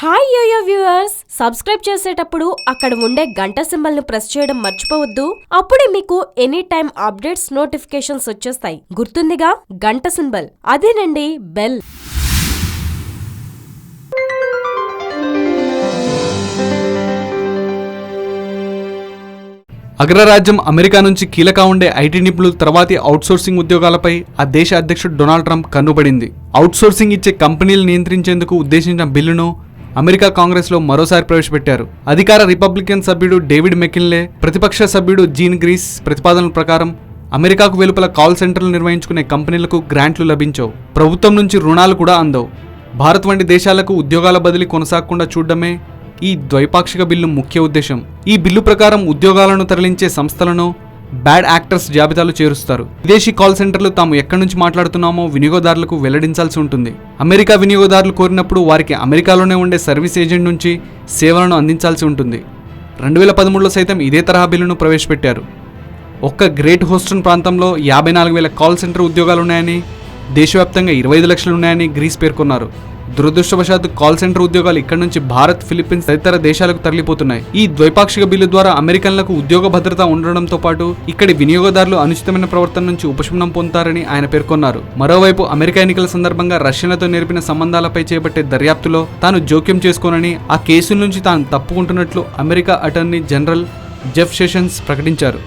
Hi yo-yo viewers, subscribe చేసేటప్పుడు అక్కడ ఉండే గంట సింబల్ ను ప్రెస్ చేయడం మర్చిపోవద్దు. అప్పుడే మీకు ఎనీ టైం అప్డేట్స్ నోటిఫికేషన్స్ వచ్చేస్తాయి. గుర్తుందిగా గంట సింబల్, అదేనండి బెల్. అగ్రరాజ్యం అమెరికా నుంచి కీలక ఉండే ఐటీ నిపుణులు తర్వాతి అవుట్సోర్సింగ్ ఉద్యోగాలపై ఆ దేశ అధ్యక్షుడు డొనాల్డ్ ట్రంప్ కన్నుపడింది. అవుట్సోర్సింగ్ ఇచ్చే కంపెనీలు నియంత్రించేందుకు ఉద్దేశించిన బిల్లును అమెరికా కాంగ్రెస్లో మరోసారి ప్రవేశపెట్టారు. అధికార రిపబ్లికన్ సభ్యుడు డేవిడ్ మెకిన్లే, ప్రతిపక్ష సభ్యుడు జీన్ గ్రీస్ ప్రతిపాదనల ప్రకారం అమెరికాకు వెలుపల కాల్ సెంటర్లు నిర్వహించుకునే కంపెనీలకు గ్రాంట్లు లభించవు. ప్రభుత్వం నుంచి రుణాలు కూడా అందవు. భారత్ వంటి దేశాలకు ఉద్యోగాల బదిలీ కొనసాగకుండా చూడడమే ఈ ద్వైపాక్షిక బిల్లు ముఖ్య ఉద్దేశం. ఈ బిల్లు ప్రకారం ఉద్యోగాలను తరలించే సంస్థలను బ్యాడ్ యాక్టర్స్ జాబితాలో చేరుస్తారు. విదేశీ కాల్ సెంటర్లు తాము ఎక్కడి నుంచి మాట్లాడుతున్నామో వినియోగదారులకు వెల్లడించాల్సి ఉంటుంది. అమెరికా వినియోగదారులు కోరినప్పుడు వారికి అమెరికాలోనే ఉండే సర్వీస్ ఏజెంట్ నుంచి సేవలను అందించాల్సి ఉంటుంది. 2013లో సైతం ఇదే తరహా బిల్లును ప్రవేశపెట్టారు. ఒక్క గ్రేట్ హోస్టన్ ప్రాంతంలో 54,000 కాల్ సెంటర్ ఉద్యోగాలున్నాయని, దేశవ్యాప్తంగా 25 లక్షలున్నాయని గ్రీస్ పేర్కొన్నారు. దురదృష్టవశాత్తు కాల్ సెంటర్ ఉద్యోగాలు ఇక్కడి నుంచి భారత్, ఫిలిప్పీన్స్ తదితర దేశాలకు తరలిపోతున్నాయి. ఈ ద్వైపాక్షిక బిల్లు ద్వారా అమెరికన్లకు ఉద్యోగ భద్రత ఉండడంతో పాటు ఇక్కడి వినియోగదారులు అనుచితమైన ప్రవర్తన నుంచి ఉపశమనం పొందుతారని ఆయన పేర్కొన్నారు. మరోవైపు అమెరికా ఎన్నికల సందర్భంగా రష్యన్లతో నేర్పిన సంబంధాలపై చేపట్టే దర్యాప్తులో తాను జోక్యం చేసుకోనని, ఆ కేసుల నుంచి తాను తప్పుకుంటున్నట్లు America attorney general Jeff Sessions ప్రకటించారు.